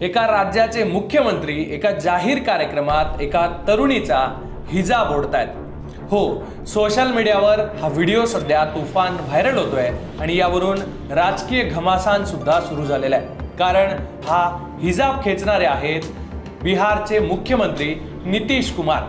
एका राज्याचे मुख्यमंत्री एका जाहीर कार्यक्रमात एका तरुणीचा हिजाब ओढतायत। हो, सोशल मीडियावर हा व्हिडिओ सध्या तुफान व्हायरल होतोय आणि यावरून राजकीय घमासान सुद्धा सुरू झालेला आहे। कारण हा हिजाब खेचणारे आहेत बिहारचे मुख्यमंत्री नितीश कुमार।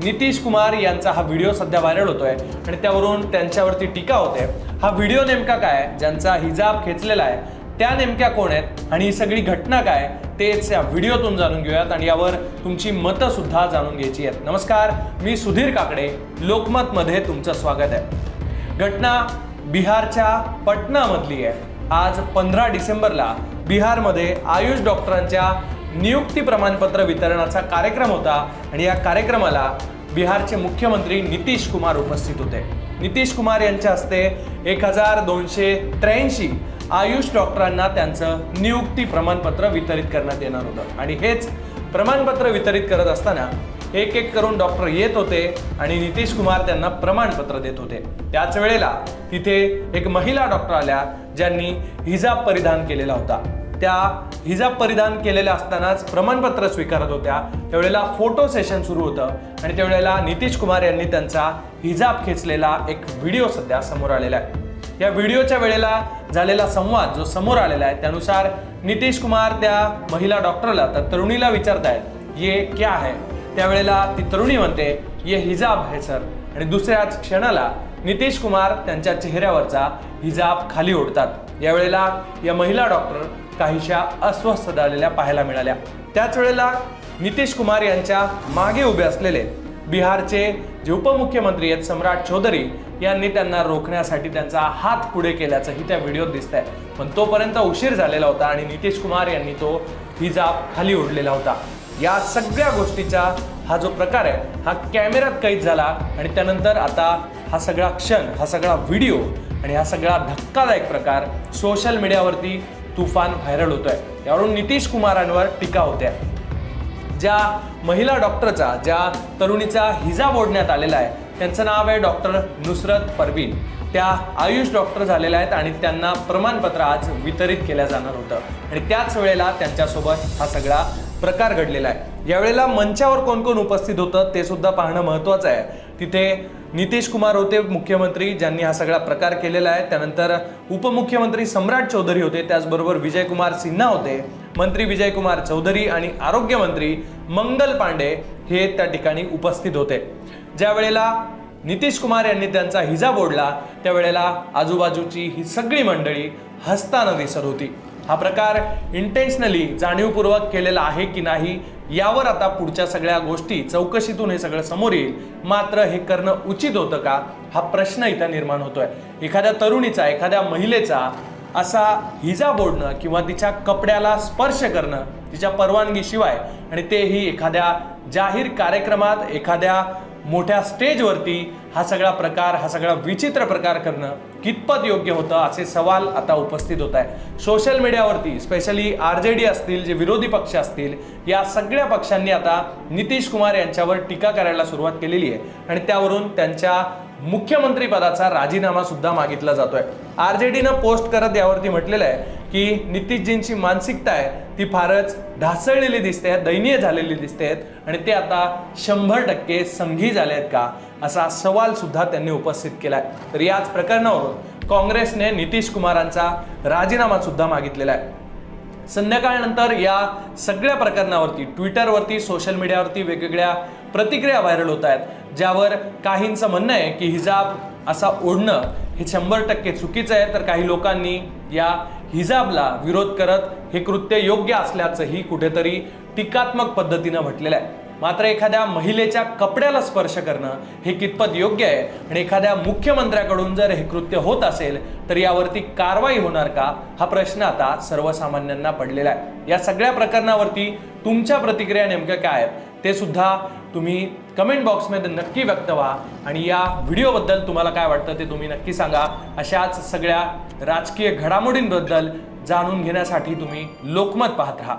नितीश कुमार यांचा हा व्हिडिओ सध्या व्हायरल होतोय आणि त्यावरून त्यांच्यावरती टीका होते। हा व्हिडिओ नेमका काय, ज्यांचा हिजाब खेचलेला आहे त्या नेमक्या कोण आहेत आणि ही सगळी घटना काय, तेच या व्हिडिओतून जाणून घेऊयात आणि यावर तुमची मतं सुद्धा जाणून घ्यायची आहेत। नमस्कार, मी सुधीर काकडे, लोकमत मध्ये तुमचं स्वागत आहे। घटना बिहारच्या पटना मधली आहे। आज 15 डिसेंबरला बिहारमध्ये आयुष डॉक्टरांच्या नियुक्ती प्रमाणपत्र वितरणाचा कार्यक्रम होता आणि या कार्यक्रमाला बिहारचे मुख्यमंत्री नितीश कुमार उपस्थित होते। नितीश कुमार यांच्या हस्ते 1283 आयुष डॉक्टरांना त्यांचं नियुक्ती प्रमाणपत्र वितरित करण्यात येणार होतं आणि हेच प्रमाणपत्र वितरित करत असताना एक एक करून डॉक्टर येत होते आणि नितीश कुमार त्यांना प्रमाणपत्र देत होते। त्याच वेळेला तिथे एक महिला डॉक्टर आल्या ज्यांनी हिजाब परिधान केलेला होता। त्या हिजाब परिधान केलेल्या असतानाच प्रमाणपत्र स्वीकारत होत्या। त्यावेळेला फोटो सेशन सुरू होतं आणि त्यावेळेला नितीश कुमार यांनी त्यांचा हिजाब खेचलेला एक व्हिडिओ सध्या समोर आलेला आहे। या व्हिडिओच्या वेळेला झालेला संवाद जो समोर आलेला आहे त्यानुसार नितीश कुमार त्या महिला डॉक्टरला, त्या तरुणीला विचारतायत ये क्या है। त्यावेळेला ती तरुणी म्हणते ये हिजाब है सर, आणि दुसऱ्याच क्षणाला नितीश कुमार त्यांच्या चेहऱ्यावरचा हिजाब खाली ओढतात। यावेळेला या महिला डॉक्टर काहीशा अस्वस्थ झालेल्या पाहायला मिळाल्या। त्याच वेळेला नितीश कुमार यांच्या मागे उभे असलेले बिहारचे जे उपमुख्यमंत्री आहेत सम्राट चौधरी यांनी त्यांना रोखण्यासाठी त्यांचा हात पुढे केल्याचंही त्या व्हिडिओत दिसतंय। पण तोपर्यंत उशीर झालेला होता आणि नितीश कुमार यांनी तो हिजाब खाली ओढलेला होता। या सगळ्या गोष्टीचा हा जो प्रकार आहे हा कॅमेऱ्यात कैद झाला आणि त्यानंतर आता हा सगळा क्षण, हा सगळा व्हिडिओ आणि हा सगळा धक्कादायक प्रकार सोशल मीडियावरती तुफान व्हायरल होतोय। यावरून नितीश कुमारांवर टीका होते। ज्या महिला डॉक्टरचा, ज्या तरुणीचा हिजाब ओढण्यात आलेला आहे त्यांचं नाव आहे डॉक्टर नुसरत परवीन। त्या आयुष डॉक्टर झालेल्या आहेत आणि त्यांना प्रमाणपत्र आज वितरित केलं जाणार होतं आणि त्याच वेळेला त्यांच्यासोबत हा सगळा प्रकार घडलेला आहे। यावेळेला मंचावर कोण कोण उपस्थित होतं ते सुद्धा पाहणं महत्त्वाचं आहे। तिथे नितीश कुमार होते मुख्यमंत्री, ज्यांनी हा सगळा प्रकार केलेला आहे। त्यानंतर उपमुख्यमंत्री सम्राट चौधरी होते, त्याचबरोबर विजयकुमार सिन्हा होते, मंत्री विजयकुमार चौधरी आणि आरोग्य मंत्री मंगल पांडे हे त्या ठिकाणी उपस्थित होते। ज्या वेळेला नितीश कुमार यांनी त्यांचा हिजाब ओढला त्यावेळेला आजूबाजूची ही सगळी मंडळी हसताना दिसत होती। हा प्रकार इंटेन्शनली, जाणीवपूर्वक केलेला आहे की नाही यावर आता पुढच्या सगळ्या गोष्टी चौकशीतून हे सगळं समोर येईल। मात्र हे करणं उचित होतं का हा प्रश्न इथं निर्माण होतोय। एखाद्या तरुणीचा, एखाद्या महिलेचा असा हिजाब ओढणं किंवा तिच्या कपड्याला स्पर्श करणं तिच्या परवानगीशिवाय, आणि तेही एखाद्या जाहीर कार्यक्रमात, एखाद्या मोठ्या स्टेजवरती हा सगळा प्रकार, हा सगळा विचित्र प्रकार करणं कितपत योग्य होतं असे सवाल आता उपस्थित होत आहे। सोशल मीडियावरती स्पेशली RJD असतील, जे विरोधी पक्ष असतील, या सगळ्या पक्षांनी आता नितीश कुमार यांच्यावर टीका करायला सुरुवात केलेली आहे आणि त्यावरून त्यांच्या मुख्यमंत्री पदाचा राजीनामा सुद्धा मागितला जातोय। RJDनं पोस्ट करत यावरती म्हटलेलं आहे की नितीशजींची मानसिकता आहे ती फारच ढासळलेली दिसते, दयनीय झालेली दिसते आणि ते आता 100% संघी झाले आहेत का असा सवाल सुद्धा त्यांनी उपस्थित केलाय। तर याच प्रकरणावरून काँग्रेसने नितीश कुमारांचा राजीनामा सुद्धा मागितलेला आहे। संध्याकाळनंतर या सगळ्या प्रकरणावरती ट्विटरवरती, सोशल मीडियावरती वेगवेगळ्या प्रतिक्रिया व्हायरल होत आहेत, ज्यावर काहींचं म्हणणं आहे की हिजाब असा ओढणं हे 100% चुकीचं आहे, तर काही लोकांनी या हिजाबला विरोध करत हे कृत्य योग्य असल्याचंही कुठेतरी टीकात्मक पद्धतीनं म्हटलेलं आहे। मात्र एखाद्या महिलेच्या कपड्याला स्पर्श करणं हे कितपत योग्य आहे आणि एखाद्या मुख्यमंत्र्याकडून जर हे कृत्य होत असेल तर यावरती कारवाई होणार का हा प्रश्न आता सर्वसामान्यांना पडलेला आहे। या सगळ्या प्रकरणावरती तुमच्या प्रतिक्रिया नेमक्या काय आहेत ते सुद्धा तुम्ही कमेंट बॉक्समध्ये नक्की व्यक्त व्हा आणि या व्हिडिओबद्दल तुम्हाला काय वाटतं ते तुम्ही नक्की सांगा। अशाच सगळ्या राजकीय घडामोडींबद्दल जाणून घेण्यासाठी तुम्ही लोकमत पाहत राहा।